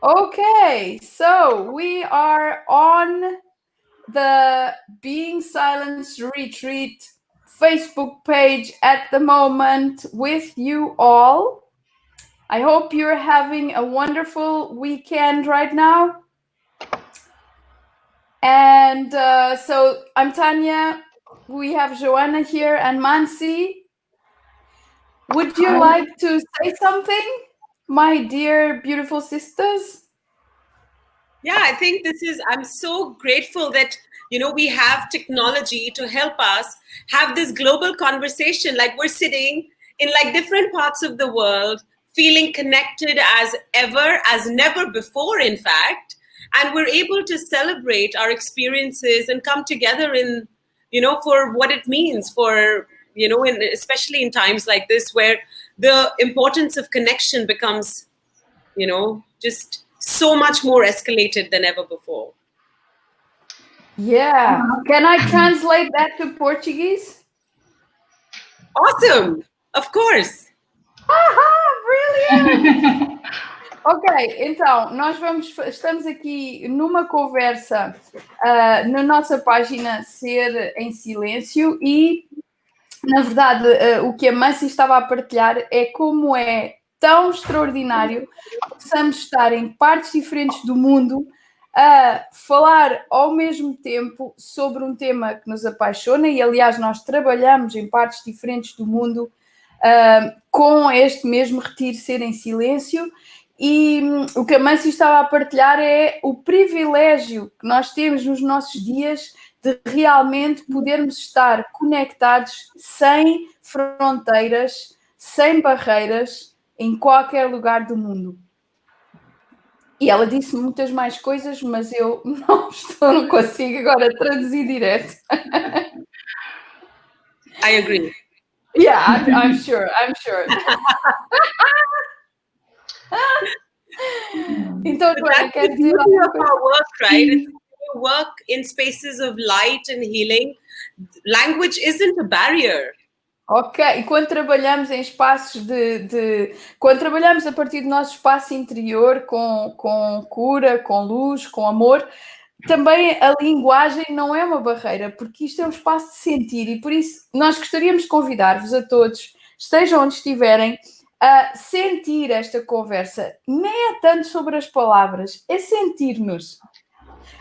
Okay, so we are on the Being Silence Retreat Facebook page at the moment with you all. I hope you're having a wonderful weekend right now. And so I'm Tania. We have Joana here and Mansi. Would you like to say something, my dear beautiful sisters? Yeah, I think I'm so grateful that, we have technology to help us have this global conversation. Like we're sitting in like different parts of the world, feeling connected as ever, as never before, in fact. And we're able to celebrate our experiences and come together for what it means for, especially in times like this where the importance of connection becomes, just so much more escalated than ever before. Yeah. Can I translate that to Portuguese? Awesome. Of course. Brilliant! Ok, então, estamos aqui numa conversa na nossa página Ser em Silêncio e, na verdade, o que a Mansi estava a partilhar é como é tão extraordinário que possamos estar em partes diferentes do mundo a falar ao mesmo tempo sobre um tema que nos apaixona e, aliás, nós trabalhamos em partes diferentes do mundo com este mesmo retiro Ser em Silêncio. E o que a Mansi estava a partilhar é o privilégio que nós temos nos nossos dias de realmente podermos estar conectados sem fronteiras, sem barreiras, em qualquer lugar do mundo. E ela disse muitas mais coisas, mas eu não consigo agora traduzir direto. I agree. Yeah, I'm sure. Então, Joana, quer dizer alguma coisa? Our work, right? It's work in spaces of light and healing. Language isn't a barrier. Ok, e quando trabalhamos em espaços quando trabalhamos a partir do nosso espaço interior com cura, com luz, com amor, também a linguagem não é uma barreira, porque isto é um espaço de sentir e por isso nós gostaríamos de convidar-vos a todos, estejam onde estiverem, a sentir esta conversa. Nem é tanto sobre as palavras, é sentir-nos.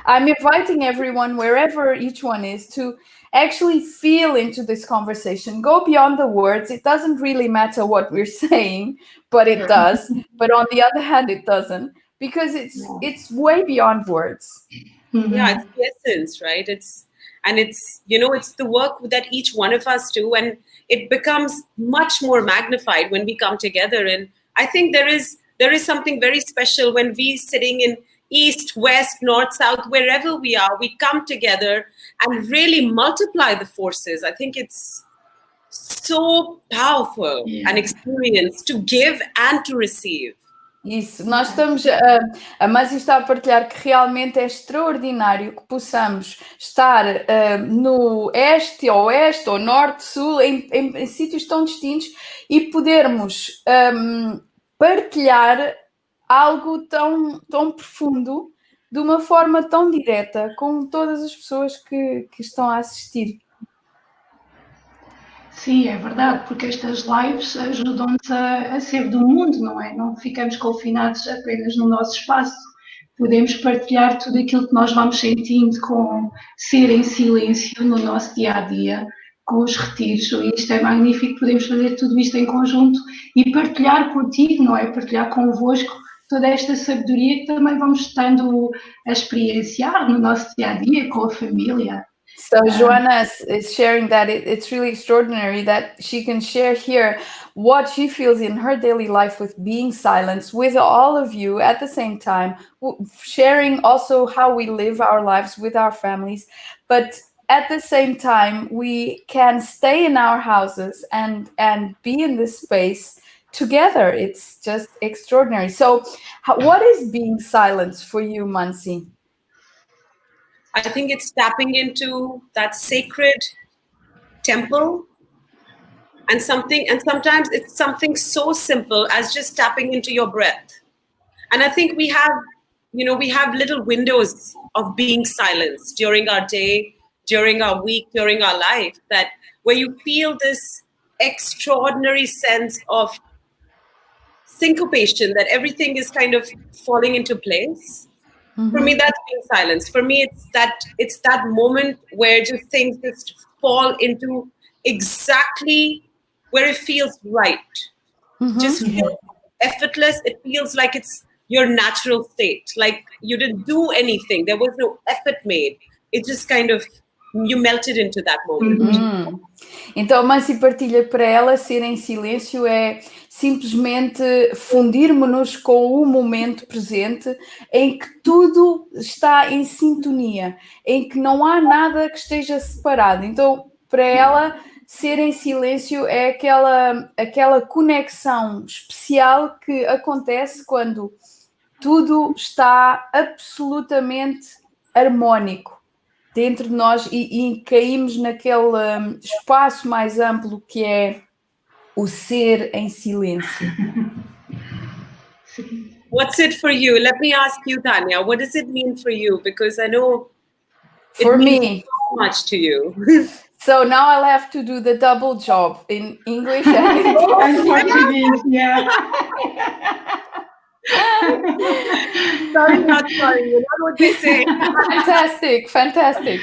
I'm inviting everyone, wherever each one is, to actually feel into this conversation. Go beyond the words. It doesn't really matter what we're saying, but it does. But on the other hand, it doesn't, because it's way beyond words. Mm-hmm. Yeah, it's the essence, right? It's the work that each one of us do, and it becomes much more magnified when we come together. And I think there is something very special when we sitting in east, west, north, south, wherever we are, we come together and really multiply the forces. I think it's so powerful an experience to give and to receive. Isso, nós estamos, a Mansi está a partilhar que realmente é extraordinário que possamos estar no este, oeste, ou norte, sul, em sítios tão distintos e podermos partilhar algo tão profundo de uma forma tão direta com todas as pessoas que estão a assistir. Sim, é verdade, porque estas lives ajudam-nos a ser do mundo, não é? Não ficamos confinados apenas no nosso espaço. Podemos partilhar tudo aquilo que nós vamos sentindo com ser em silêncio no nosso dia-a-dia, com os retiros. E isto é magnífico, podemos fazer tudo isto em conjunto e partilhar contigo, não é? Partilhar convosco toda esta sabedoria que também vamos estando a experienciar no nosso dia-a-dia, com a família. So Joana is sharing that it's really extraordinary that she can share here what she feels in her daily life with being silent with all of you at the same time, sharing also how we live our lives with our families, but at the same time we can stay in our houses and be in this space together. It's just extraordinary. So what is being silent for you, Mansi? I think it's tapping into that sacred temple and sometimes it's something so simple as just tapping into your breath And I think we have little windows of being silenced during our day, during our week, during our life, that where you feel this extraordinary sense of syncopation, that everything is kind of falling into place. For me, that's being silenced. For me, it's that moment where just things just fall into exactly where it feels right. Just feels effortless. It feels like it's your natural state. Like you didn't do anything. There was no effort made. It just kind of, you melted into that moment. Então, Mansi partilha para ela ser em silêncio é simplesmente fundirmos-nos com o momento presente em que tudo está em sintonia, em que não há nada que esteja separado. Então, para ela, ser em silêncio é aquela conexão especial que acontece quando tudo está absolutamente harmónico dentro de nós e caímos naquele espaço mais amplo que é o ser em silêncio. What's it for you? Let me ask you, Tania. What does it mean for you? Because I know For it means me, so much to you. so now I'll have to do the double job in English and in And Portuguese, yeah. Sorry, not sorry. You know what they say. Fantastic.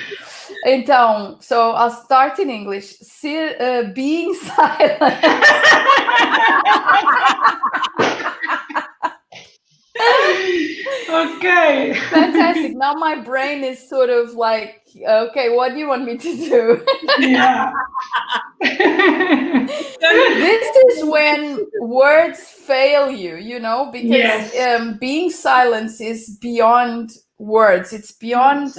Então, so I'll start in English. Being silent. Okay. Fantastic. Now my brain is sort of like, okay, what do you want me to do? Yeah. This is when words fail you know, because being silent is beyond words. It's beyond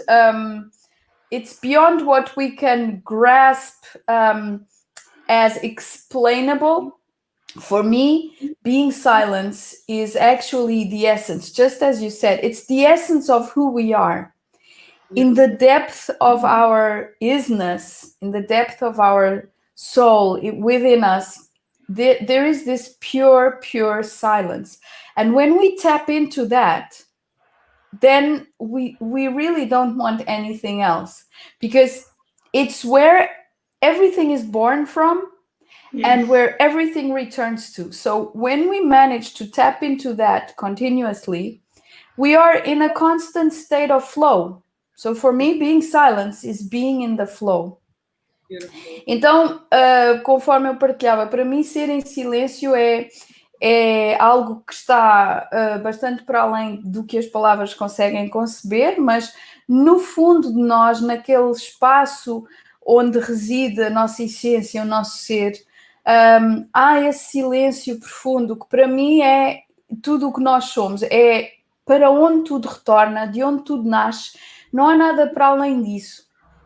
what we can grasp as explainable. For me, being silence is actually the essence, just as you said, it's the essence of who we are. In the depth of our isness, in the depth of our soul, within us, there is this pure silence. And when we tap into that, then we really don't want anything else, because it's where everything is born from. Yes. And where everything returns to. So when we manage to tap into that continuously, we are in a constant state of flow. So for me, being silence is being in the flow. Beautiful. Então, conforme eu partilhava, para mim ser em silêncio é algo que está bastante para além do que as palavras conseguem conceber, mas no fundo de nós, naquele espaço onde reside a nossa essência, o nosso ser, há esse silêncio profundo que para mim é tudo o que nós somos, é para onde tudo retorna, de onde tudo nasce, não há nada para além disso.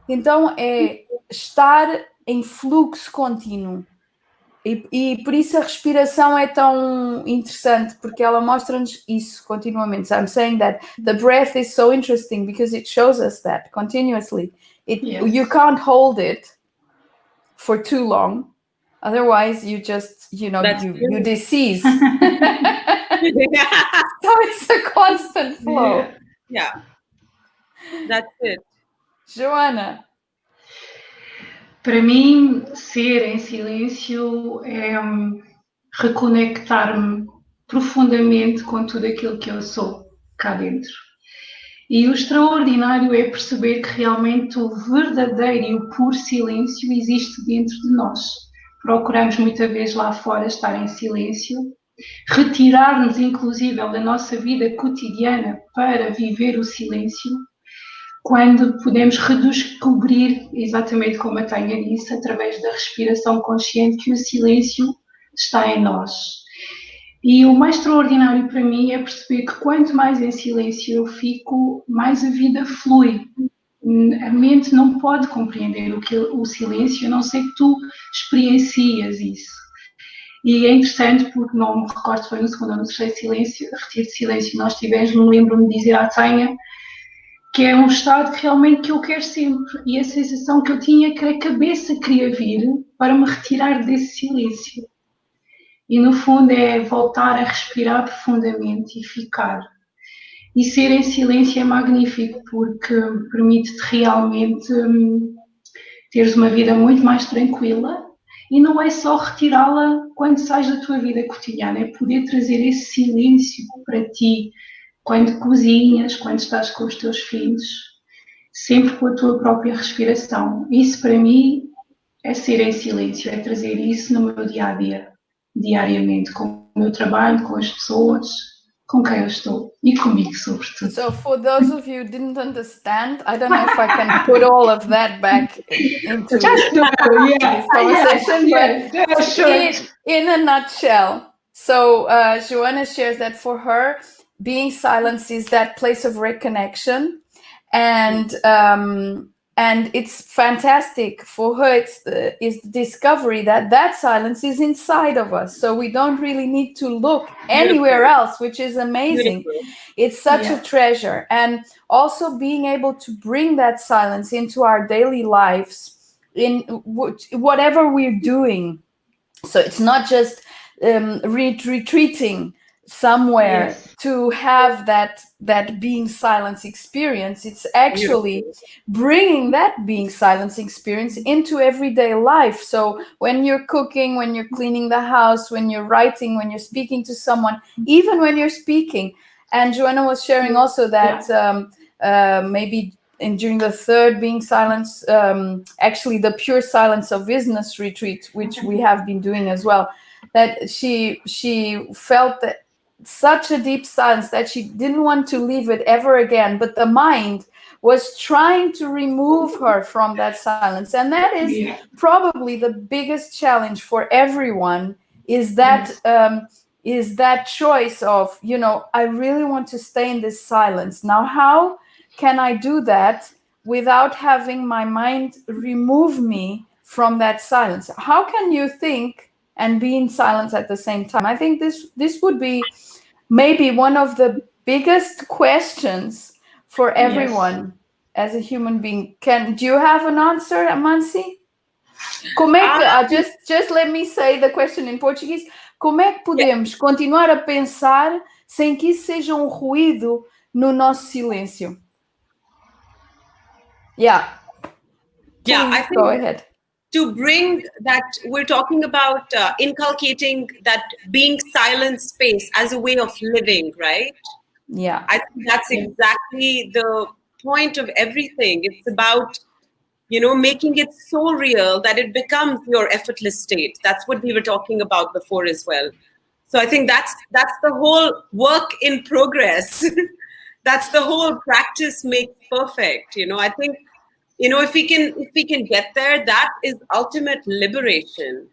Então é estar em fluxo contínuo e por isso a respiração é tão interessante, porque ela mostra-nos isso continuamente. So I'm saying that the breath is so interesting because it shows us that continuously. You can't hold it for too long. Otherwise, you just, you decease. So it's a constant flow. Yeah. That's it. Joana. Para mim, ser em silêncio é reconectar-me profundamente com tudo aquilo que eu sou cá dentro. E o extraordinário é perceber que realmente o verdadeiro e o puro silêncio existe dentro de nós. Procuramos muitas vezes lá fora estar em silêncio, retirar-nos inclusive da nossa vida cotidiana para viver o silêncio, quando podemos redescobrir, exatamente como a Tania disse, através da respiração consciente, que o silêncio está em nós. E o mais extraordinário para mim é perceber que quanto mais em silêncio eu fico, mais a vida flui. A mente não pode compreender o silêncio, a não ser que tu experiencias isso. E é interessante porque não me recordo se foi no segundo ou no terceiro retiro de silêncio nós tivemos, me lembro-me de dizer à Tania que é um estado que realmente eu quero sempre. E a sensação que eu tinha que a cabeça queria vir para me retirar desse silêncio. E no fundo é voltar a respirar profundamente e ficar. E ser em silêncio é magnífico porque permite-te realmente teres uma vida muito mais tranquila e não é só retirá-la quando sais da tua vida cotidiana, é poder trazer esse silêncio para ti quando cozinhas, quando estás com os teus filhos, sempre com a tua própria respiração. Isso para mim é ser em silêncio, é trazer isso no meu dia-a-dia, diariamente, com o meu trabalho, com as pessoas, com quem eu estou e comigo, sobretudo. So for those of you who didn't understand, I don't know if I can put all of that back into this conversation, but in a nutshell. So Joana shares that for her, being silence is that place of reconnection, and it's fantastic for her. It's the discovery that silence is inside of us, so we don't really need to look anywhere else, which is amazing. It's such a treasure. And also being able to bring that silence into our daily lives in whatever we're doing. So it's not just retreating somewhere to have that being silence experience. It's actually bringing that being silence experience into everyday life. So when you're cooking, when you're cleaning the house, when you're writing, when you're speaking to someone, even when you're speaking. And Joana was sharing also that maybe during the third being silence, actually the pure silence of business retreat, which we have been doing as well, that she felt that such a deep silence that she didn't want to leave it ever again, but the mind was trying to remove her from that silence. And that is probably the biggest challenge for everyone, is that choice of, I really want to stay in this silence. Now, how can I do that without having my mind remove me from that silence? How can you think and be in silence at the same time? I think this would be maybe one of the biggest questions for everyone as a human being. Do you have an answer, Mansi? Como é que, just let me say the question in Portuguese. Como é que podemos continuar a pensar sem que isso seja um ruído no nosso silêncio? Please, I think go ahead. To bring that, we're talking about inculcating that being silent space as a way of living, right? Yeah. I think that's exactly the point of everything. It's about, making it so real that it becomes your effortless state. That's what we were talking about before as well. So I think that's the whole work in progress. That's the whole practice makes perfect. I think, if we can get there, that is ultimate liberation.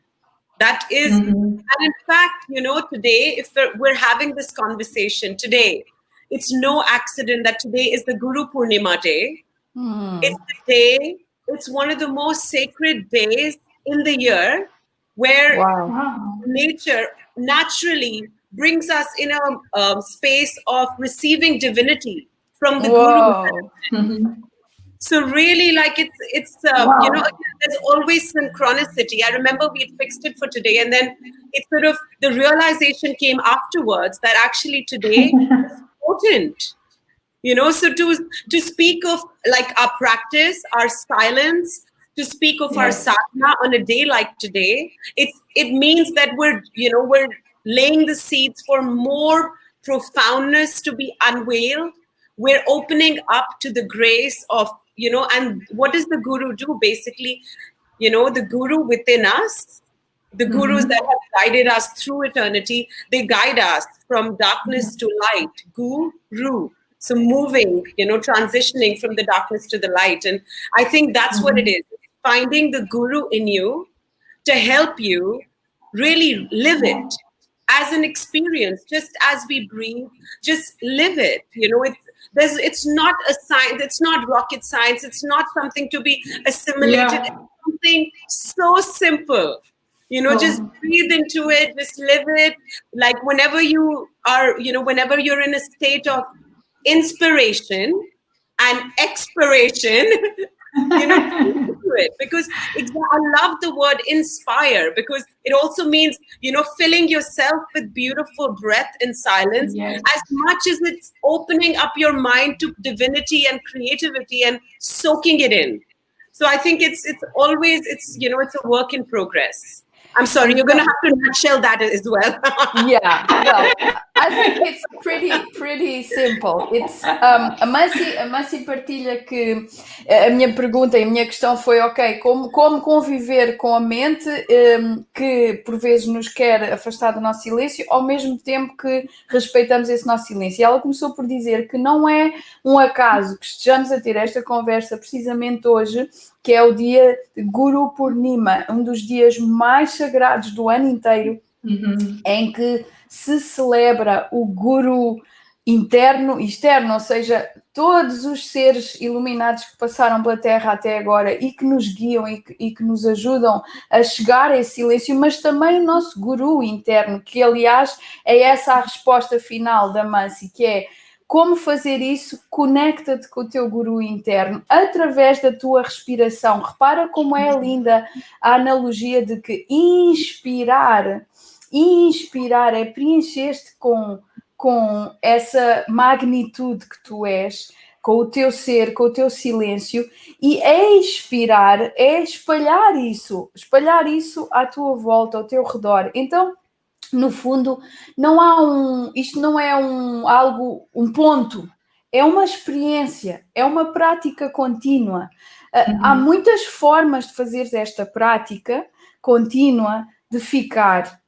That is, and in fact, today, if we're having this conversation today, it's no accident that today is the Guru Purnima day. It's the day, it's one of the most sacred days in the year where nature naturally brings us in a space of receiving divinity from the Guru. So really, like it's there's always synchronicity. I remember we fixed it for today, and then it sort of, the realization came afterwards that actually today is important. So to speak of like our practice, our silence, to speak of our sadhana on a day like today, it means that we're laying the seeds for more profoundness to be unveiled. We're opening up to the grace of, and what does the Guru do? Basically, the Guru within us, the Gurus that have guided us through eternity, they guide us from darkness to light. Guru. So moving, transitioning from the darkness to the light. And I think that's what it is. Finding the Guru in you to help you really live it as an experience, just as we breathe, just live it. It's not a science, it's not rocket science, it's not something to be assimilated. It's something so simple. Just breathe into it, just live it. Like whenever you are, whenever you're in a state of inspiration and expiration, into it, because I love the word inspire, because it also means, filling yourself with beautiful breath in silence, Yes. as much as it's opening up your mind to divinity and creativity and soaking it in. So I think it's always, it's a work in progress. I'm sorry, you're going to have to nutshell that as well. Yeah, well, I think it's pretty simple. It's a Mansi partilha que a minha pergunta e a minha questão foi, ok, como conviver com a mente que por vezes nos quer afastar do nosso silêncio, ao mesmo tempo que respeitamos esse nosso silêncio. E ela começou por dizer que não é um acaso que estejamos a ter esta conversa precisamente hoje, que é o dia de Guru Purnima, um dos dias mais sagrados do ano inteiro, em que se celebra o Guru interno e externo, ou seja, todos os seres iluminados que passaram pela Terra até agora e que nos guiam e que nos ajudam a chegar a esse silêncio, mas também o nosso Guru interno, que aliás é essa a resposta final da Mansi, que é: como fazer isso? Conecta-te com o teu guru interno através da tua respiração. Repara como é linda a analogia de que inspirar é preencher-te com essa magnitude que tu és, com o teu ser, com o teu silêncio, e expirar é espalhar isso à tua volta, ao teu redor. Então, no fundo, isto não é um ponto, é uma experiência, é uma prática contínua. Há muitas formas de fazer esta prática contínua, de ficar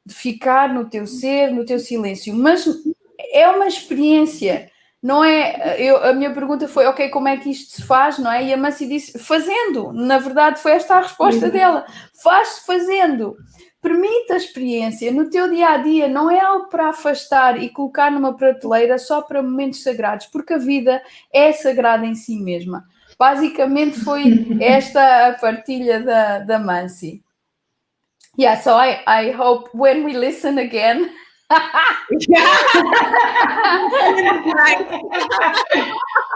no teu ser, no teu silêncio, mas é uma experiência, não é? A minha pergunta foi, ok, como é que isto se faz, não é? E a Mansi disse, fazendo. Na verdade, foi esta a resposta dela. Faz-se fazendo. Permite a experiência no teu dia-a-dia, não é algo para afastar e colocar numa prateleira só para momentos sagrados, porque a vida é sagrada em si mesma. Basicamente foi esta a partilha da Mansi. Yeah, so I hope when we listen again...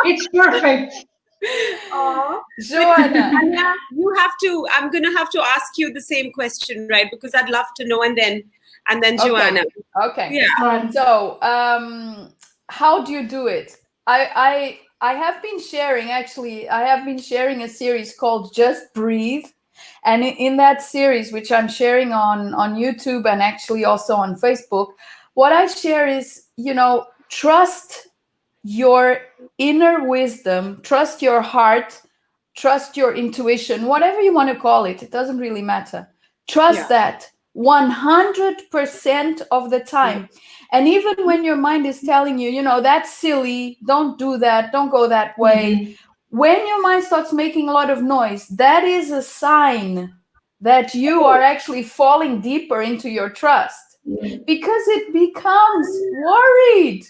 It's perfect. Joana, I'm going to have to ask you the same question, right? Because I'd love to know, and then Joana. Okay. Yeah. So, how do you do it? I have been sharing, actually, a series called Just Breathe. And in that series, which I'm sharing on YouTube and actually also on Facebook, what I share is, trust your inner wisdom, trust your heart, trust your intuition, whatever you want to call it. It doesn't really matter. Trust that 100% of the time. And even when your mind is telling you, that's silly, don't do that, don't go that way. When your mind starts making a lot of noise, that is a sign that you are actually falling deeper into your trust, because it becomes worried.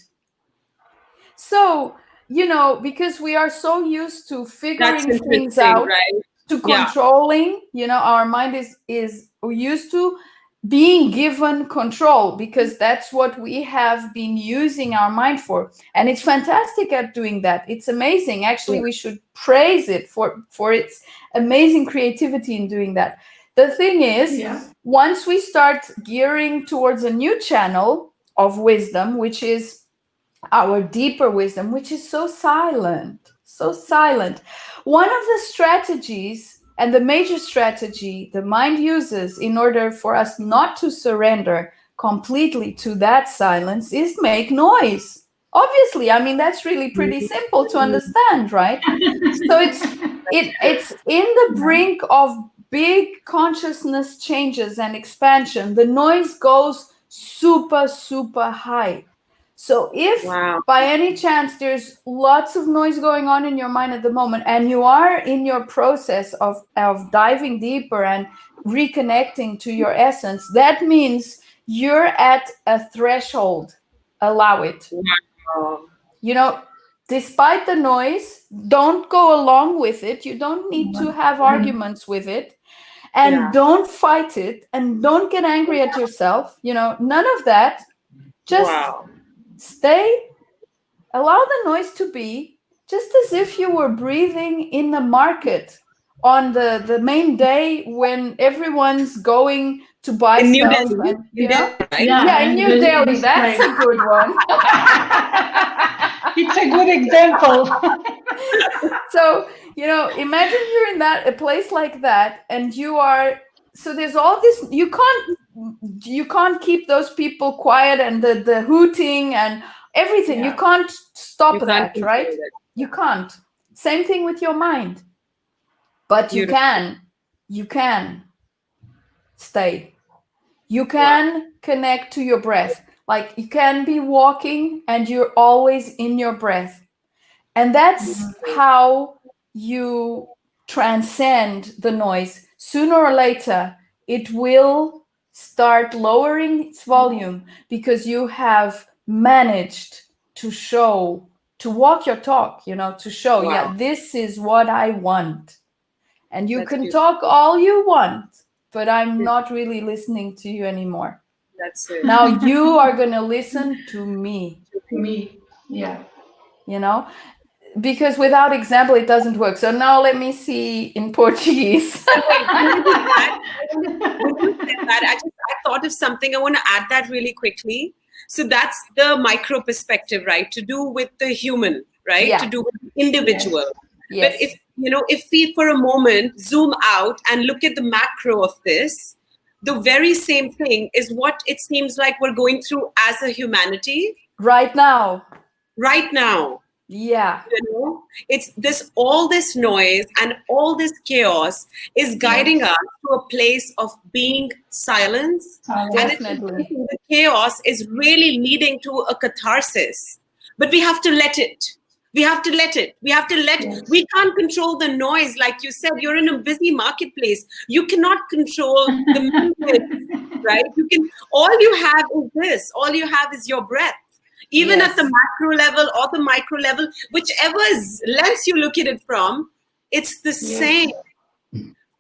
So, because we are so used to figuring things out, right? To controlling, our mind is used to being given control, because that's what we have been using our mind for. And it's fantastic at doing that. It's amazing. Actually, we should praise it for its amazing creativity in doing that. The thing is, once we start gearing towards a new channel of wisdom, which is our deeper wisdom, which is so silent. One of the strategies, and the major strategy the mind uses in order for us not to surrender completely to that silence, is make noise. Obviously, I mean, that's really pretty simple to understand, right? So it's in the brink of big consciousness changes and expansion. The noise goes super, super high. So if by any chance there's lots of noise going on in your mind at the moment, and you are in your process of diving deeper and reconnecting to your essence, that means you're at a threshold. Allow it. Despite the noise, don't go along with it. You don't need to have arguments with it, and don't fight it, and don't get angry at yourself. None of that. Just stay, allow the noise to be, just as if you were breathing in the market on the main day when everyone's going to buy In New stuff. Delhi, And, you know? right? Yeah, in New Delhi. That's a good one. It's a good example. So, you know, imagine you're in a place like that, and you are, so there's all this, you can't keep those people quiet, and the hooting and everything. Yeah. You can't stop You can't that, control right? it. You can't. Same thing with your mind. But you can stay. You can connect to your breath. Like you can be walking and you're always in your breath. And that's how you transcend the noise. Sooner or later, it will start lowering its volume because you have managed to walk your talk, you know, to show, yeah, this is what I want. And you can talk all you want, but I'm not really listening to you anymore. That's it. Now you are going to listen to me. Me, yeah. You know, because without example, it doesn't work. So now let me see in Portuguese. I thought of something. I want to add that really quickly. So that's the micro perspective, right? To do with the human, right? Yeah. To do with the individual. Yes. But if we for a moment zoom out and look at the macro of this, the very same thing is what it seems like we're going through as a humanity right now. Yeah. You know, it's all this noise and all this chaos is guiding us to a place of being silence. Definitely. And the chaos is really leading to a catharsis. But we have to let it. We can't control the noise. Like you said, you're in a busy marketplace. You cannot control the movement, right? All you have is this. All you have is your breath. Even at the macro level or the micro level, whichever lens you look at it from, it's the same.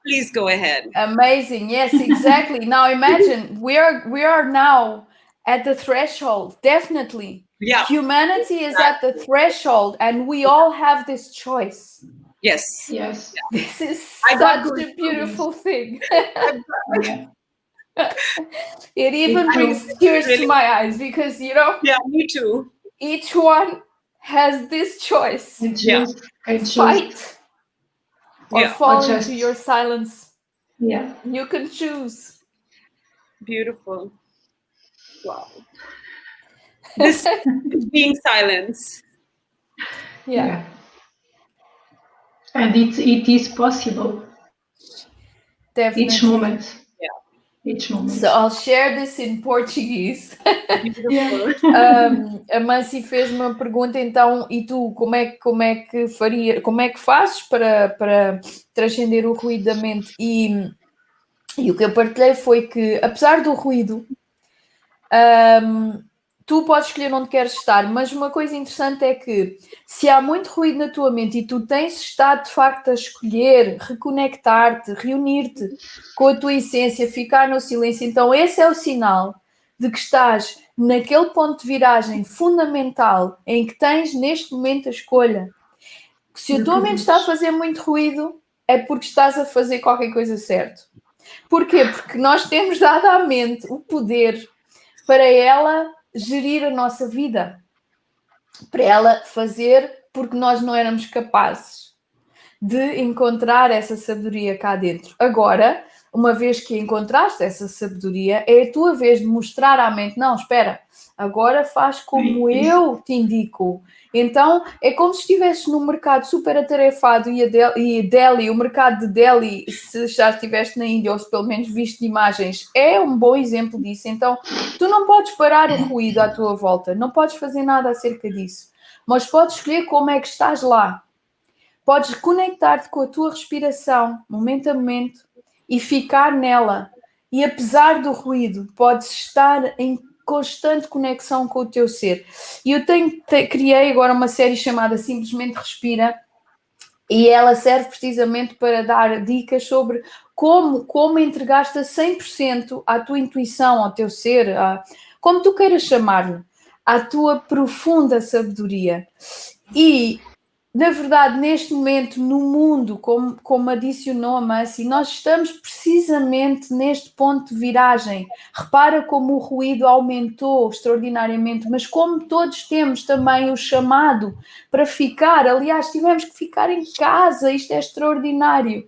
Please go ahead. Amazing. Yes, exactly. Now imagine we are now at the threshold. Definitely. Yeah. Humanity is at the threshold, and we all have this choice. Yes. This is such a beautiful thing. It even brings tears to my eyes because, you know, yeah, me too. Each one has this choice. Fight or fall into your silence. Yeah. You can choose. Beautiful. Wow. This is being silence. Yeah. And it is possible. Definitely. Each moment. So I'll share this in Portuguese. A Mansi fez uma pergunta, então, e tu, como é que fazes para transcender o ruído da mente? E o que eu partilhei foi que, apesar do ruído, tu podes escolher onde queres estar, mas uma coisa interessante é que se há muito ruído na tua mente e tu tens estado de facto a escolher, reconectar-te, reunir-te com a tua essência, ficar no silêncio, então esse é o sinal de que estás naquele ponto de viragem fundamental em que tens neste momento a escolha. Se a tua mente está a fazer muito ruído, é porque estás a fazer qualquer coisa certo. Porquê? Porque nós temos dado à mente o poder para ela gerir a nossa vida, para ela fazer, porque nós não éramos capazes de encontrar essa sabedoria cá dentro. Agora, uma vez que encontraste essa sabedoria, é a tua vez de mostrar à mente, não, espera, agora faz como eu te indico. Então, é como se estivesses num mercado super atarefado e Delhi, o mercado de Delhi, se já estiveste na Índia ou se pelo menos viste imagens, é um bom exemplo disso. Então, tu não podes parar o ruído à tua volta, não podes fazer nada acerca disso, mas podes escolher como é que estás lá. Podes conectar-te com a tua respiração, momento a momento, e ficar nela. E apesar do ruído, podes estar em constante conexão com o teu ser. E eu criei agora uma série chamada Simplesmente Respira, e ela serve precisamente para dar dicas sobre como entregar-te a 100% à tua intuição, ao teu ser, como tu queiras chamar-lhe, à tua profunda sabedoria. E na verdade, neste momento, no mundo, como adicionou a Mansi, nós estamos precisamente neste ponto de viragem. Repara como o ruído aumentou extraordinariamente, mas como todos temos também o chamado para ficar, aliás, tivemos que ficar em casa, isto é extraordinário.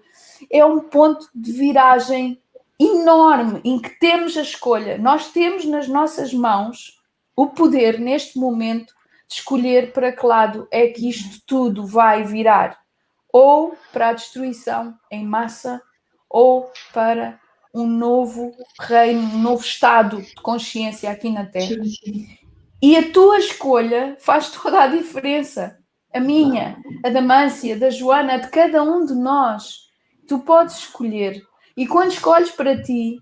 É um ponto de viragem enorme, em que temos a escolha. Nós temos nas nossas mãos o poder, neste momento, de escolher para que lado é que isto tudo vai virar. Ou para a destruição em massa, ou para um novo reino, um novo estado de consciência aqui na Terra. E a tua escolha faz toda a diferença. A minha, a da Mansi, a da Joana, a de cada um de nós. Tu podes escolher. E quando escolhes para ti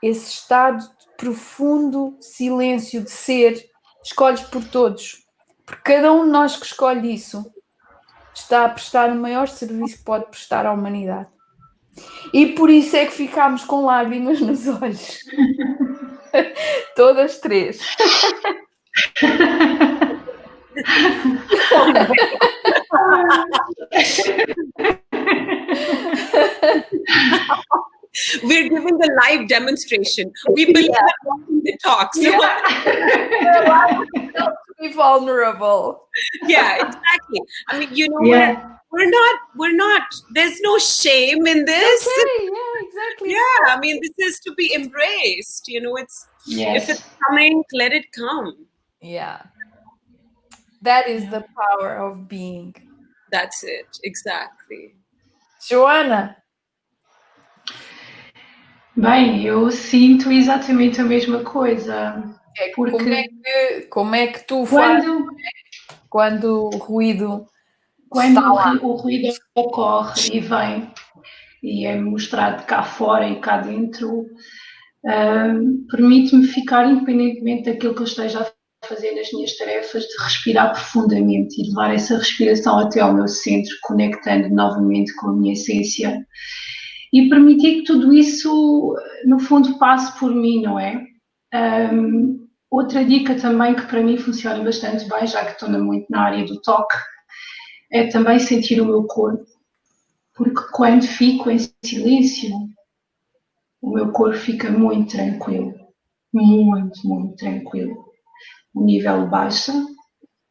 esse estado de profundo silêncio de ser, escolhes por todos. Porque cada um de nós que escolhe isso está a prestar o maior serviço que pode prestar à humanidade. E por isso é que ficámos com lágrimas nos olhos. Todas três. We're giving a live demonstration. We believe that watching the talks. To be vulnerable. Yeah, exactly. I mean, we're not. There's no shame in this. Okay, yeah, exactly. Yeah, I mean, this is to be embraced. It's if it's coming, let it come. Yeah. That is the power of being. That's it, exactly. Joana. Bem, eu sinto exatamente a mesma coisa. Porque como é que tu fazes quando o ruído o ruído ocorre e vem e é mostrado cá fora e cá dentro, permite-me ficar, independentemente daquilo que eu esteja a fazer nas minhas tarefas, de respirar profundamente e levar essa respiração até ao meu centro, conectando novamente com a minha essência e permitir que tudo isso, no fundo, passe por mim, não é? Outra dica também que para mim funciona bastante bem, já que estou muito na área do toque, é também sentir o meu corpo, porque quando fico em silêncio, o meu corpo fica muito tranquilo, muito, muito tranquilo. O nível baixa,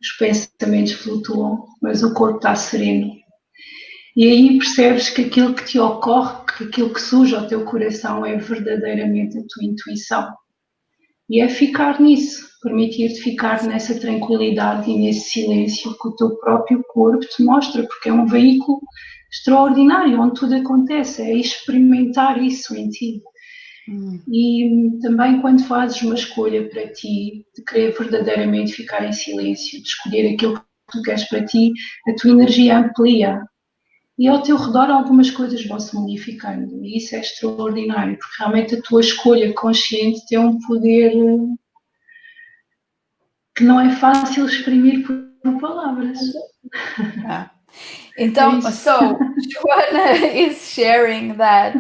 os pensamentos flutuam, mas o corpo está sereno. E aí percebes que aquilo que te ocorre, que aquilo que surge ao teu coração é verdadeiramente a tua intuição. E é ficar nisso, permitir-te ficar nessa tranquilidade e nesse silêncio que o teu próprio corpo te mostra, porque é um veículo extraordinário, onde tudo acontece, é experimentar isso em ti. E também quando fazes uma escolha para ti, de querer verdadeiramente ficar em silêncio, de escolher aquilo que tu queres para ti, a tua energia amplia. E ao teu redor algumas coisas vão se modificando e isso é extraordinário, porque realmente a tua escolha consciente tem um poder que não é fácil exprimir por palavras. Então, so Joana is sharing that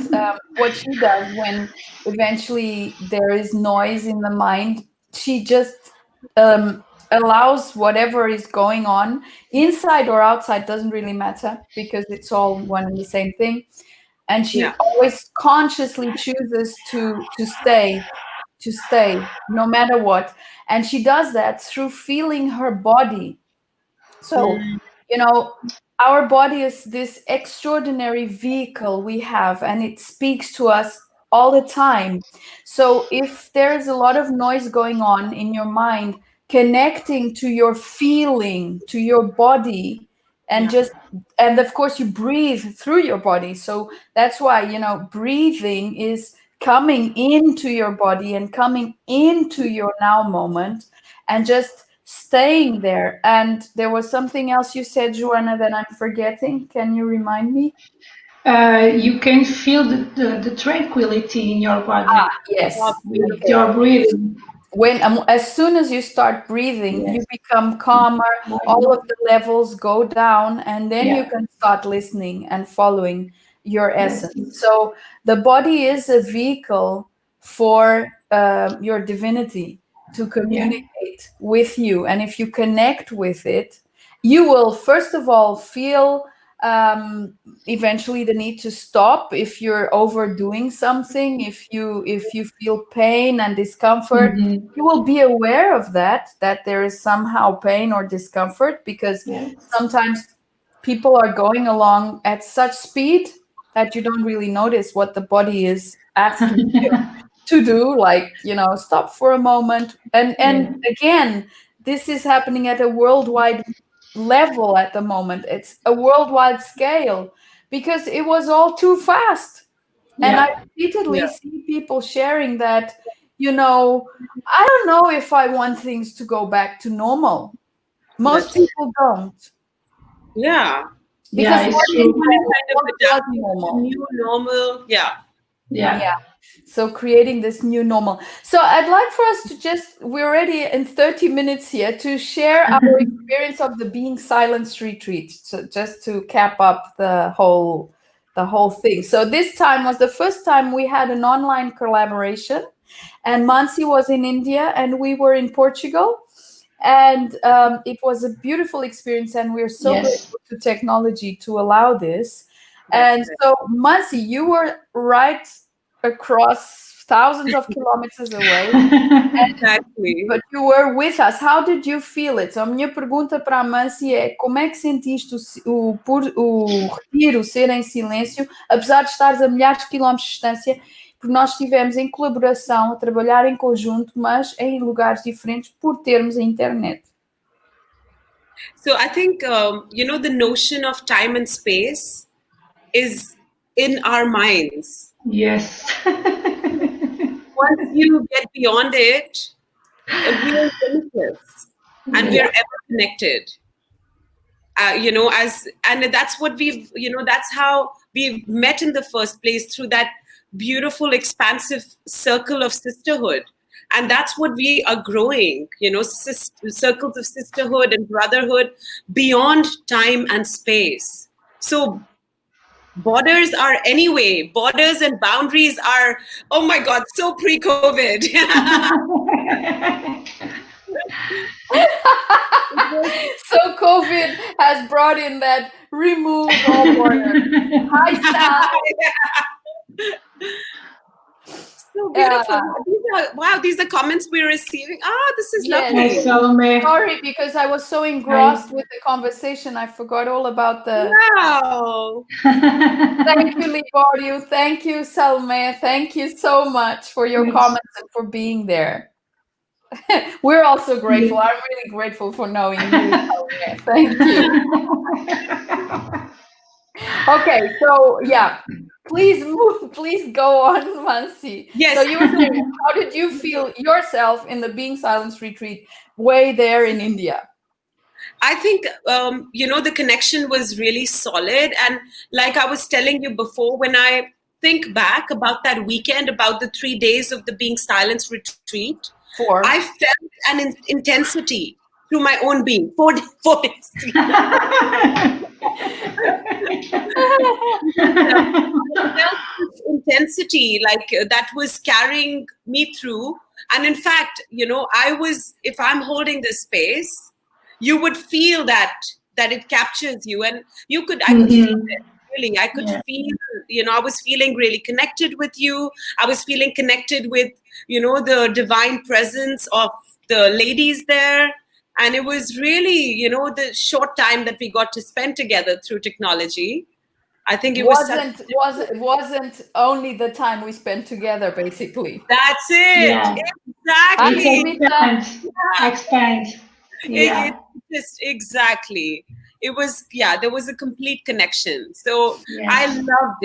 what she does when eventually there is noise in the mind, she just allows whatever is going on, inside or outside, doesn't really matter, because it's all one and the same thing. And she always consciously chooses to stay, no matter what. And she does that through feeling her body. So, our body is this extraordinary vehicle we have, and it speaks to us all the time. So if there is a lot of noise going on in your mind, connecting to your feeling, to your body, and and of course you breathe through your body. So that's why, breathing is coming into your body and coming into your now moment and just staying there. And there was something else you said, Joana, that I'm forgetting. Can you remind me? You can feel the tranquility in your body. Yes. With your breathing. As soon as you start breathing, you become calmer, all of the levels go down, and then you can start listening and following your essence. So the body is a vehicle for your divinity to communicate with you. And if you connect with it you will first of all feel eventually the need to stop if you're overdoing something. If you feel pain and discomfort, you will be aware of that there is somehow pain or discomfort, because sometimes people are going along at such speed that you don't really notice what the body is asking you to do, like, stop for a moment. And again, this is happening at a worldwide level at the moment. It's a worldwide scale, because it was all too fast. And I repeatedly see people sharing that, I don't know if I want things to go back to normal. Most people don't. Yeah. Because it's what true. Adapt to new normal. Yeah. So creating this new normal. So I'd like for us to we're already in 30 minutes here, to share our experience of the Being Silence retreat. So just to cap up the whole thing. So this time was the first time we had an online collaboration, and Mansi was in India and we were in Portugal. And it was a beautiful experience, and we're so grateful to technology to allow this. And so, Mansi, you were right across thousands of kilometers away. Exactly. But you were with us. How did you feel it? So a minha pergunta para a Mansi é: como é que sentiste o retiro ser em silêncio, apesar de estares a milhares de quilómetros de distância? Porque nós estivemos em colaboração, a trabalhar em conjunto, mas em lugares diferentes por termos a internet. So I think, the notion of time and space is in our minds. Yes. Once you get beyond it, we are limitless and we are ever connected. And that's what that's how we've met in the first place, through that beautiful, expansive circle of sisterhood. And that's what we are growing, circles of sisterhood and brotherhood beyond time and space. So borders and boundaries are, oh my God, so pre-COVID. So COVID has brought in that remove all borders. Hi, Sam. So beautiful. These are comments we're receiving. This is lovely. Sorry, because I was so engrossed with the conversation, I forgot all about the... Wow. Thank you, Liborio. Thank you, Salme. Thank you so much for your comments and for being there. We're also grateful. I'm really grateful for knowing you, Salme. Thank you. Okay, so please go on, Mansi. Yes. So you were saying, how did you feel yourself in the Being Silence retreat way there in India? I think, the connection was really solid. And like I was telling you before, when I think back about that weekend, about the 3 days of the Being Silence retreat, I felt an intensity through my own being. 4 days. Intensity that was carrying me through. And in fact, if I'm holding this space, you would feel that it captures you, and I could feel it. Really, I could feel, I was feeling really connected with you. I was feeling connected with, the divine presence of the ladies there. And it was really, the short time that we got to spend together through technology. I think it wasn't only the time we spent together, basically. That's it. Yeah. Exactly. Expand. Yeah. It just exactly. It was, there was a complete connection. So I loved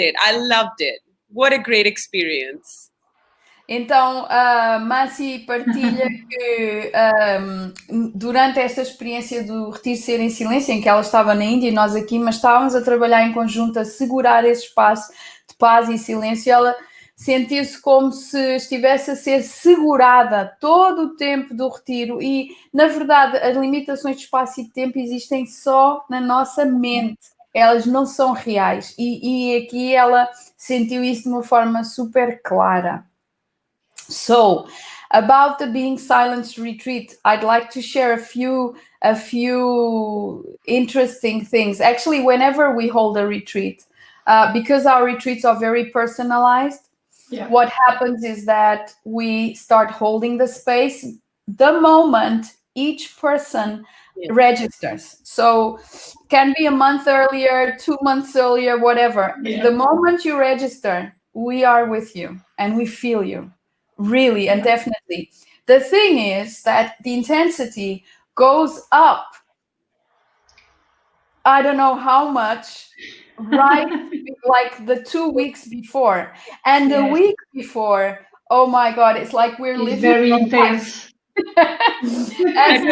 it. What a great experience. Então, a Mansi partilha que durante esta experiência do retiro ser em silêncio, em que ela estava na Índia e nós aqui, mas estávamos a trabalhar em conjunto, a segurar esse espaço de paz e silêncio, ela sentiu-se como se estivesse a ser segurada todo o tempo do retiro. E, na verdade, as limitações de espaço e de tempo existem só na nossa mente. Elas não são reais. E aqui ela sentiu isso de uma forma super clara. So, about the Being Silence retreat, I'd like to share a few interesting things. Actually, whenever we hold a retreat, because our retreats are very personalized, what happens is that we start holding the space the moment each person registers. So can be a month earlier, 2 months earlier, whatever. The moment you register, we are with you and we feel you, really and definitely. The thing is that the intensity goes up, I don't know how much, right? Like the 2 weeks before, and the week before, oh my God, it's like we're living very intense. And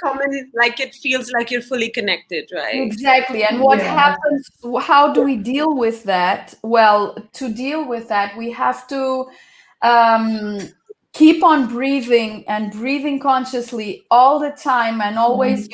common, like it feels like you're fully connected, right? Exactly. And what happens, how do we deal with that? Well, to deal with that, we have to keep on breathing and breathing consciously all the time, and always,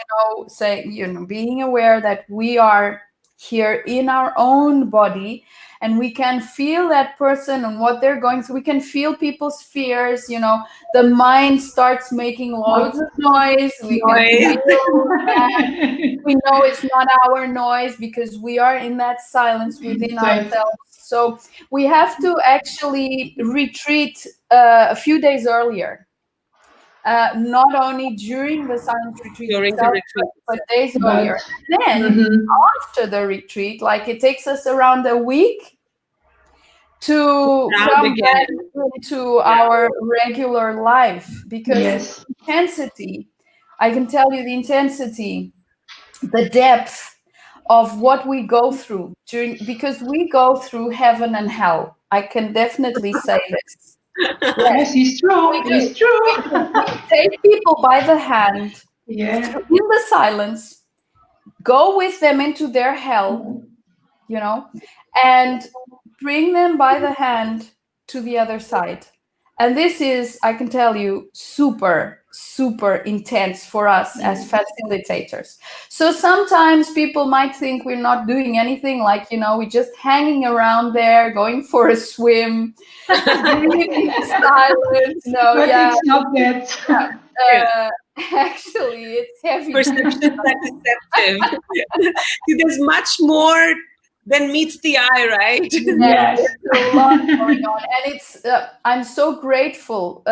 being aware that we are here in our own body, and we can feel that person and what they're going through. We can feel people's fears. The mind starts making loads of noise. We can feel that. We know it's not our noise because we are in that silence within ourselves. So we have to actually retreat a few days earlier. Not only during the silent retreat itself, but days earlier. And then after the retreat, like it takes us around a week to come back into our regular life, because the intensity, I can tell you the intensity, the depth of what we go through because we go through heaven and hell. I can definitely say this. Yes, it's true. It's true. We take people by the hand in the silence, go with them into their hell, and bring them by the hand to the other side. And this is, I can tell you, super, super intense for us as facilitators. So sometimes people might think we're not doing anything, like, we're just hanging around there, going for a swim, breathing silent. It's not that. Actually, it's heavy. Perceptions are deceptive. There's much more than meets the eye, right? Yes. There's a lot going on. And it's, I'm so grateful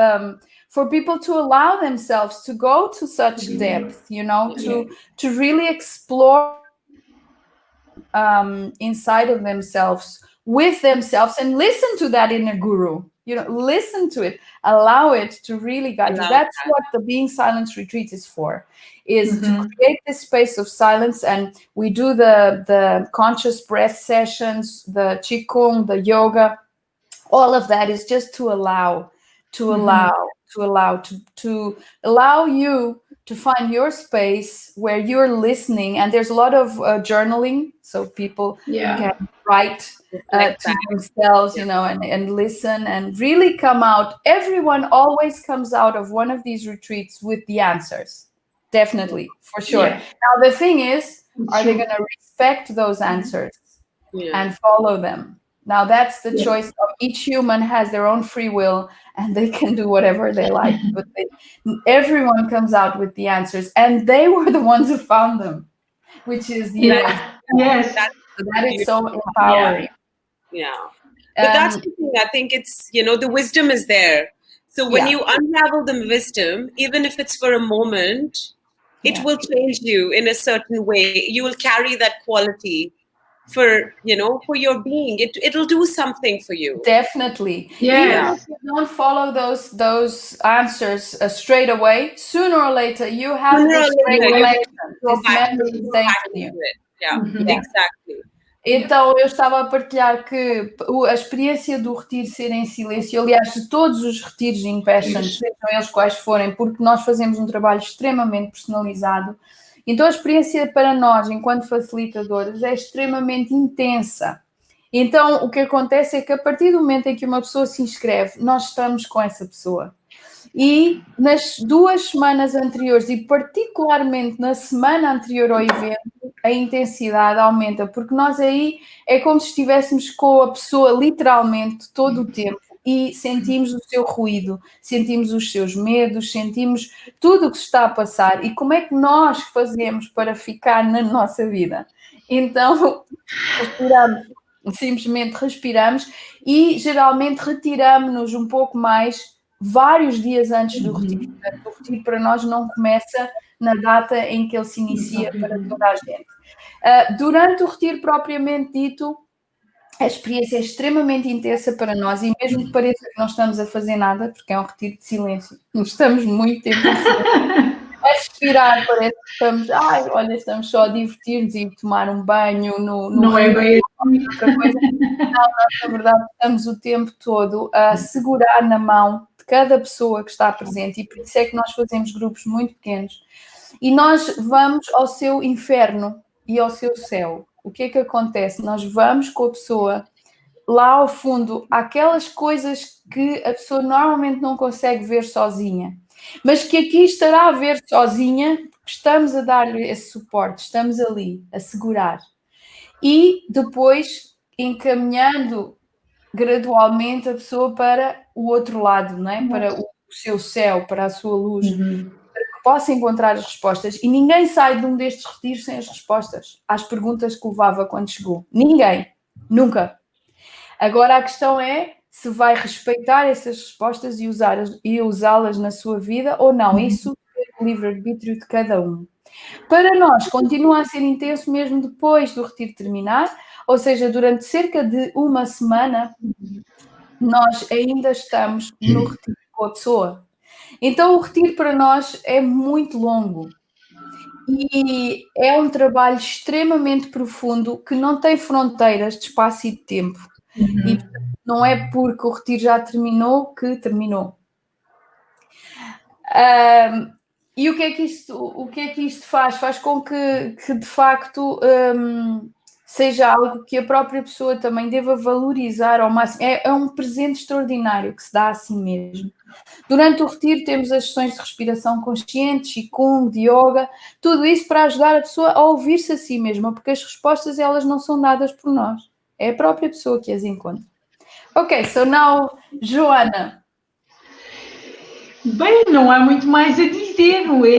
for people to allow themselves to go to such depth, to really explore inside of themselves, with themselves, and listen to that inner guru. Listen to it, allow it to really guide you. That's what the Being Silence retreat is for, is to create this space of silence. And we do the conscious breath sessions, the qigong, the yoga. All of that is just to allow you to find your space where you're listening. And there's a lot of journaling, so people can write to themselves, and listen and really come out. Everyone always comes out of one of these retreats with the answers. Definitely, for sure. Now, the thing is, are they going to respect those answers and follow them? Now, that's the choice of each human. Has their own free will, and they can do whatever they like. But everyone comes out with the answers, and they were the ones who found them, which is that is so empowering. But that's the thing. I think it's, the wisdom is there. So when you unravel the wisdom, even if it's for a moment, it will change you in a certain way. You will carry that quality for your being. It'll do something for you. Definitely. Even if you don't follow those answers straight away, sooner or later you have this recollection, this memory staying with you. Exactly. Então, eu estava a partilhar que a experiência do retiro ser em silêncio, aliás, de todos os retiros de InPassion, sejam eles quais forem, porque nós fazemos um trabalho extremamente personalizado. Então, a experiência para nós, enquanto facilitadores, é extremamente intensa. Então, o que acontece é que a partir do momento em que uma pessoa se inscreve, nós estamos com essa pessoa. E nas 2 semanas anteriores, e particularmente na semana anterior ao evento, a intensidade aumenta, porque nós aí é como se estivéssemos com a pessoa literalmente todo o tempo. e sentimos o seu ruído, sentimos os seus medos, sentimos tudo o que se está a passar e como é que nós fazemos para ficar na nossa vida. Então, respiramos, simplesmente respiramos e geralmente retiramos-nos um pouco mais vários dias antes do retiro. O retiro para nós não começa na data em que ele se inicia para toda a gente. Durante o retiro propriamente dito, a experiência é extremamente intensa para nós e mesmo que pareça que não estamos a fazer nada, porque é um retiro de silêncio, estamos muito tempo em silêncio, a respirar, parece que estamos só a divertir-nos e tomar um banho no não rio, é bem outra coisa. Não, na verdade estamos o tempo todo a segurar na mão de cada pessoa que está presente e por isso é que nós fazemos grupos muito pequenos e nós vamos ao seu inferno e ao seu céu. O que é que acontece? Nós vamos com a pessoa lá ao fundo, aquelas coisas que a pessoa normalmente não consegue ver sozinha, mas que aqui estará a ver sozinha, porque estamos a dar-lhe esse suporte, estamos ali a segurar. E depois encaminhando gradualmente a pessoa para o outro lado, não é? Para o seu céu, para a sua luz, para que possa encontrar as respostas. E ninguém sai de um destes retiros sem as respostas às perguntas que levava quando chegou. Ninguém. Nunca. Agora a questão é se vai respeitar essas respostas e usá-las na sua vida ou não. Isso é o livre-arbítrio de cada um. Para nós, continua a ser intenso mesmo depois do retiro terminar, ou seja, durante cerca de uma semana, nós ainda estamos no retiro com a pessoa. Então, o retiro para nós é muito longo e é um trabalho extremamente profundo que não tem fronteiras de espaço e de tempo. E não é porque o retiro já terminou que terminou. E o que é que isto faz? Faz com que de facto seja algo que a própria pessoa também deva valorizar ao máximo. É um presente extraordinário que se dá a si mesmo. Durante o retiro temos as sessões de respiração consciente, Qigong, de Yoga, tudo isso para ajudar a pessoa a ouvir-se a si mesma, porque as respostas elas não são dadas por nós. É a própria pessoa que as encontra. Ok, so now, Joana. Bem, não há muito mais a dizer, não é?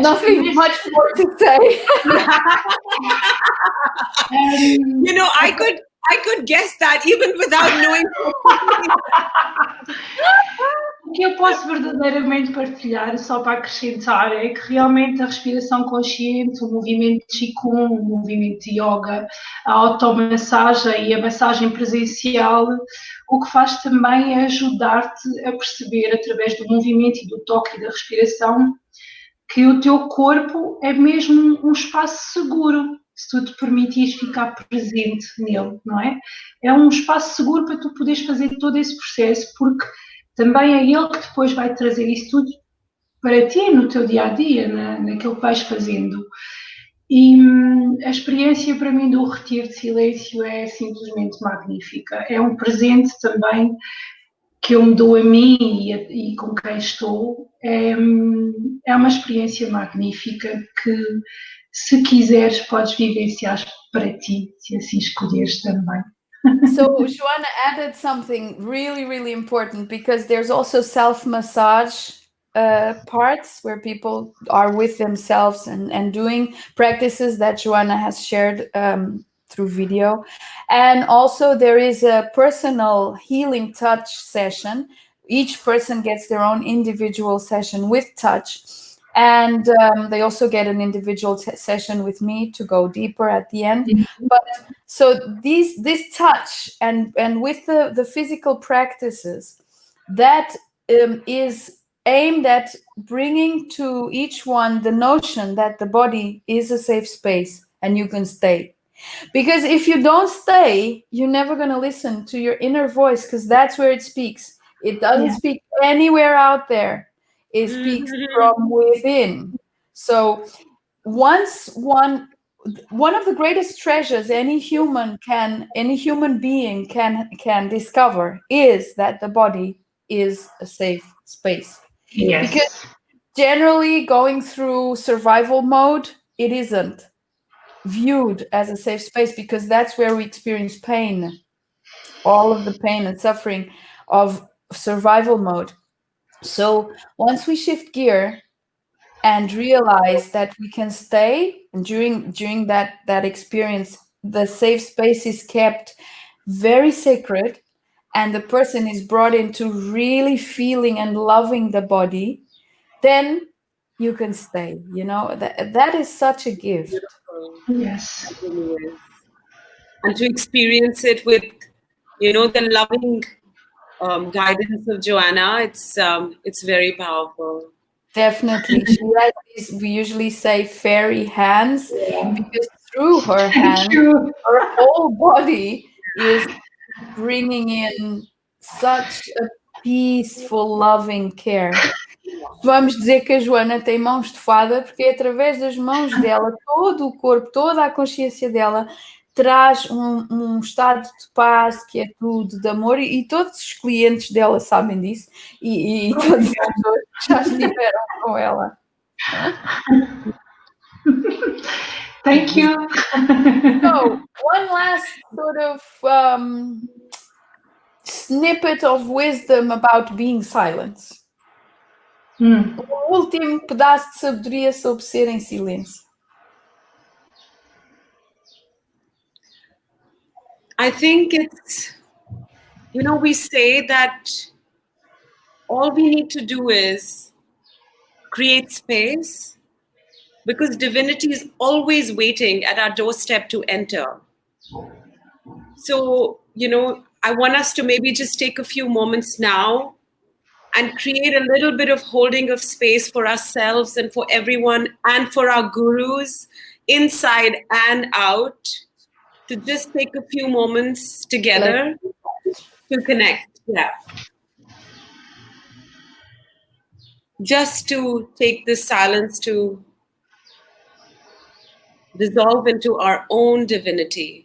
Nothing much more to say. I could guess that even without knowing. O que eu posso verdadeiramente partilhar, só para acrescentar, é que realmente a respiração consciente, o movimento de Qigong, o movimento de Yoga, a automassagem e a massagem presencial, o que faz também é ajudar-te a perceber, através do movimento e do toque e da respiração, que o teu corpo é mesmo um espaço seguro, se tu te permitires ficar presente nele, não é? É um espaço seguro para tu poderes fazer todo esse processo, porque também é ele que depois vai trazer isso tudo para ti, no teu dia-a-dia, naquilo que vais fazendo. E a experiência para mim do retiro de silêncio é simplesmente magnífica. É um presente também que eu me dou a mim e com quem estou. É uma experiência magnífica que, se quiseres, podes vivenciar para ti, se assim escolheres também. So Joana added something really, really important because there's also self-massage parts where people are with themselves and doing practices that Joana has shared through video. And also there is a personal healing touch session. Each person gets their own individual session with touch. And they also get an individual session with me to go deeper at the end. But so this touch and with the physical practices, that is aimed at bringing to each one the notion that the body is a safe space and you can stay. Because if you don't stay, you're never going to listen to your inner voice, because that's where it speaks. It doesn't speak anywhere out there. It speaks from within. So once one of the greatest treasures any human being can discover is that the body is a safe space. Yes. Because generally going through survival mode, it isn't viewed as a safe space, because that's where we experience pain, all of the pain and suffering. of survival mode. So once we shift gear and realize that we can stay, and during that experience, the safe space is kept very sacred, and the person is brought into really feeling and loving the body, then you can stay. That is such a gift. Yes. It really is. And to experience it with, the loving guidance of Joana, it's very powerful. Definitely. She has these, we usually say, fairy hands, because through her Thank hand, you. her whole body is bringing in such a peaceful, loving care. Vamos dizer que a Joana tem mãos de fada, porque é através das mãos dela, todo o corpo, toda a consciência dela traz um estado de paz, de quietude, de amor, e todos os clientes dela sabem disso, e todas as pessoas que já estiveram com ela. Thank you. So, one last sort of snippet of wisdom about being silent. O último pedaço de sabedoria sobre ser em silêncio. I think it's, we say that all we need to do is create space, because divinity is always waiting at our doorstep to enter. So, I want us to maybe just take a few moments now and create a little bit of holding of space for ourselves and for everyone and for our gurus, inside and out, to just take a few moments together to connect. Yeah. Just to take this silence to dissolve into our own divinity.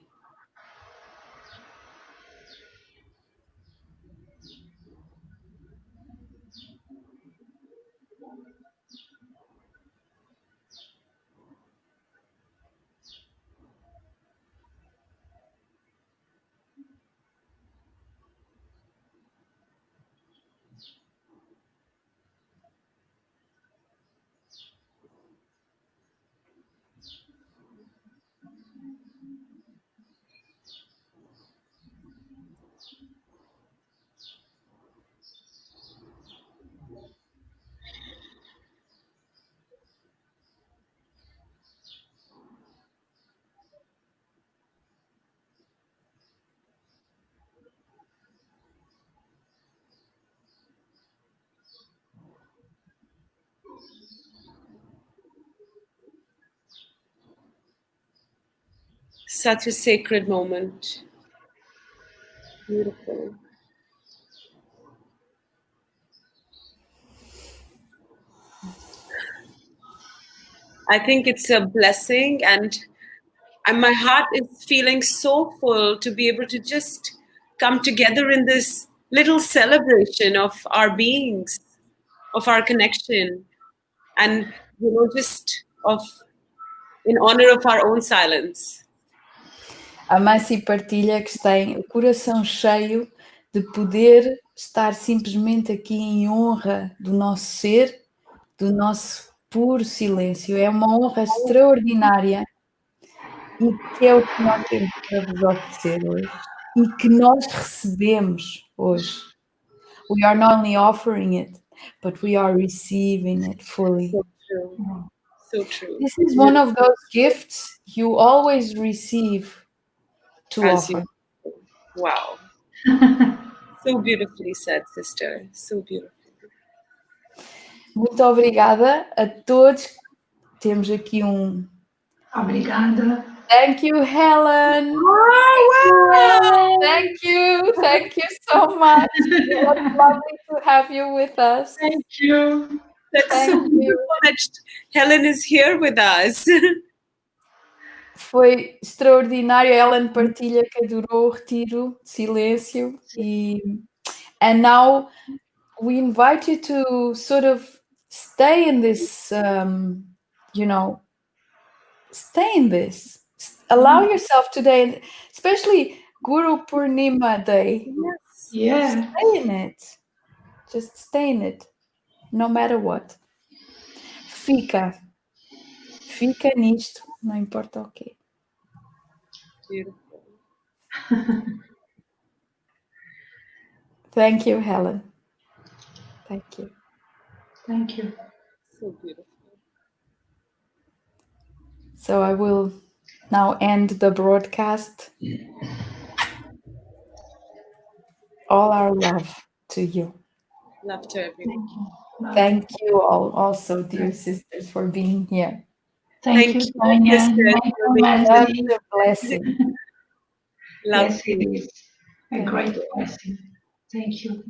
Such a sacred moment. Beautiful. I think it's a blessing, and my heart is feeling so full to be able to just come together in this little celebration of our beings, of our connection, and just in honor of our own silence. A Mansi partilha que tem o coração cheio de poder estar simplesmente aqui em honra do nosso ser, do nosso puro silêncio. É uma honra extraordinária, e que é o que nós temos para vos oferecer hoje e que nós recebemos hoje. We are not only offering it, but we are receiving it fully. So true. So true. This is one of those gifts you always receive to offer. Wow. So beautifully said, sister. So beautiful. Muito obrigada a todos. Temos aqui Obrigada. Thank you, Helen. Wow. Thank you so much. It was lovely to have you with us. Thank you. That's so beautiful that Helen is here with us. Foi extraordinário. A Helen partilha que adorou o retiro de silêncio. And now we invite you to sort of stay in this, stay in this. Allow yourself today, especially Guru Purnima Day. Yes. Yeah. Stay in it. Just stay in it. No matter what. Fica nisto, não importa o quê. Beautiful. Thank you, Helen. Thank you. Thank you. So beautiful. So I will now end the broadcast. All our love to you. Love to everyone. Thank you all also, dear sisters, for being here. Thank you, Tania. sisters. Thank you, Such Mansi. a blessing. Love Yes, it is a Thank great you. blessing. Thank you.